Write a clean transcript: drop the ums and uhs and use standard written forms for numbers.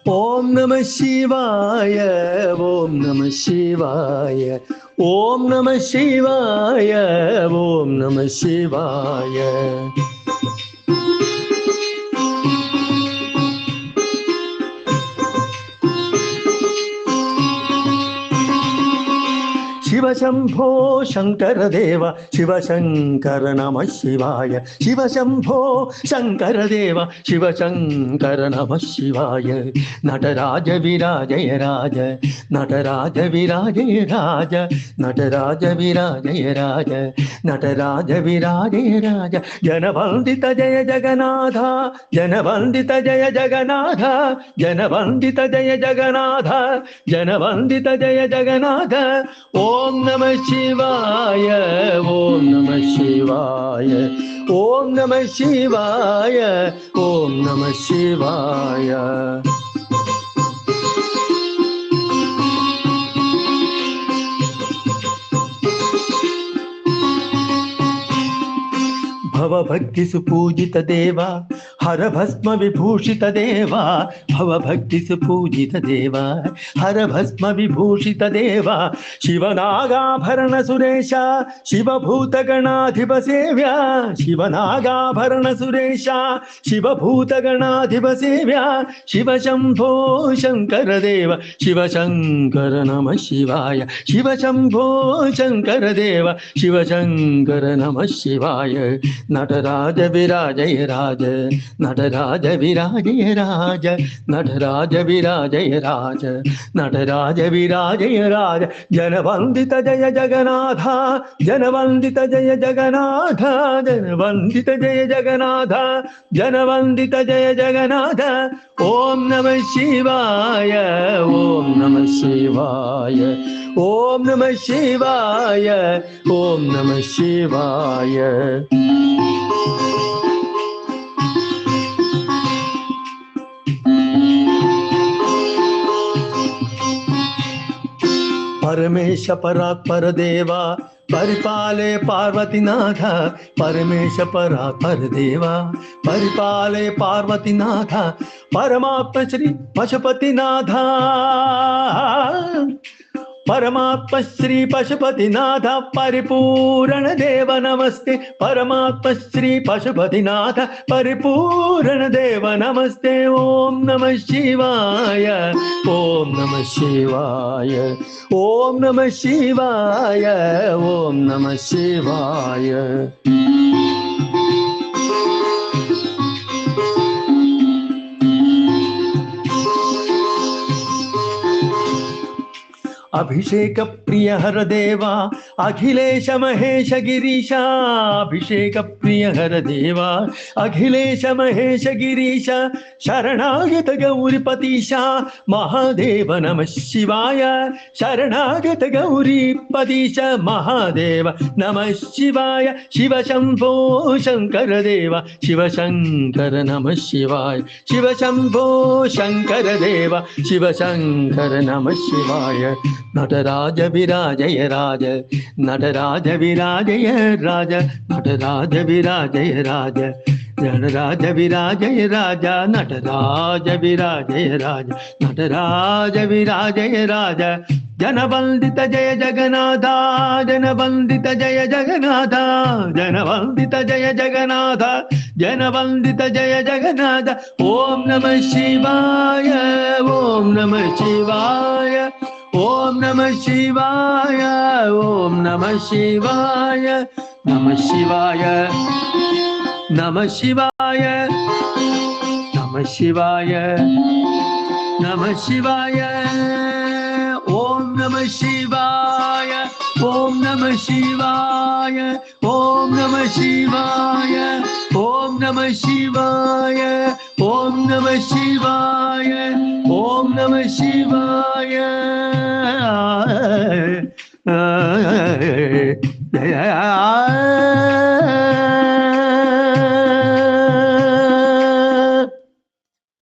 ఓం నమ శివాయ, ఓం నమ శివాయ, ఓం నమ శివాయ, ఓం నమ శివాయ. శివ శంభో శంకర దేవ శివ శంకర నమ శివాయ. శివ శంభో శంకర దేవ శివ శంకర నమ శివాయ. నటరాజ విరాజయ రాజ, నటరాజ విరాజయ రాజ, నటరాజ విరాజయ రాజ, నటరాజ విరాజయ రాజ. జనవందిత జయ జగన్నాథ, జనవందిత జయ జగన్నాథ, జనవందిత జయ జగన్నాథ, జనవందిత జయ జగన్నాథ. ఓం నమ శివాయ, ఓం నమ శివాయ, ఓం నమ శివాయ, ఓం నమ శివాయ. భవభక్తి సుపూజిత దేవా హర భస్మ విభూషిత దేవా, భవభక్తి సుపూజిత దేవా హర భస్మ విభూషిత దేవా. శివనాగాభరణ సురేశ శివభూత గణాధిప సేవ్య, శివనాగాభరణ సురేశ శివభూత గణాధిప సేవ్య. శివ శంభో శంకర దేవ శివ శంకర నమ శివాయ. శివ శంభో శంకర దేవ శివ శంకర నమ శివాయ. నటరాజ విరాజయ రాజ, నటరాజ విరాజయ రాజ, నటరాజ విరాజయ రాజ, నటరాజ విరాజయ రాజ. జనవందిత జయ జగన్నాథ, జనవందిత జయ జగన్నాథ, జనవందిత జయ జగన్నాథ, జనవందిత జయ జగన్నాథ. ఓం నమ శివాయ, ఓం నమ శివాయ, ఓం నమ శివాయ, ఓం నమ శివాయ. పరమేశ పరాత్పర దేవా పరిపాలే పార్వతీనాథ, పరమేశ పరాత్పర దేవా పరిపాలే పార్వతీనాథ. పరమాత్మ శ్రీ పశుపతినాథ, పరమాత్మ శ్రీ పశుపతినాథ పరిపూరణ దేవ నమస్తే. పరమాత్మ శ్రీ పశుపతినాథ పరిపూరణ దేవ నమస్తే. ఓం నమ శివాయ, ఓం నమ శివాయ, ఓం నమ శివాయ, ఓం నమ శివాయ. అభిషేక ప్రియ హర దేవా అఖిలేశ మహేశ గిరీశ, అభిషేక ప్రియ హర దేవా అఖిలేశ మహేశ గిరీశ. శరణాగత గౌరీపతీశ మహాదేవ నమ శివాయ. శరణాగత గౌరీపతీశ మహాదేవ నమ శివాయ. శివ శంభో శంకర దేవ శివ శంకర నమ శివాయ. శివ శంభో శంకర దేవ శివ శంకర నమ శివాయ. నటరాజ విరాజయ రాజ, నటరాజ విరాజయ రాజ, నటరాజ విరాజయ రాజ, నటరాజ విరాజయ రాజ, నటరాజ విరాజయ రాజ, నటరాజ విరాజయ రాజ. జనవందిత జయ జగన్నాథ, జనవందిత జయ జగన్నాథ, జనవందిత జయ జగన్నాథ, జనవందిత జయ జగన్నాథ. ఓం నమ శివాయ, ఓం నమ శివాయ, ఓం నమ శివాయ, ఓం నమ శివాయ. నమ శివాయ, నమ శివాయ, నమ శివాయ, నమ శివాయ. ఓం నమ శివాయ, ఓం నమ శివాయ, ఓం నమ శివాయ, ఓం నమ శివాయ, ఓం నమ శివాయ, ఓం నమ శివాయ.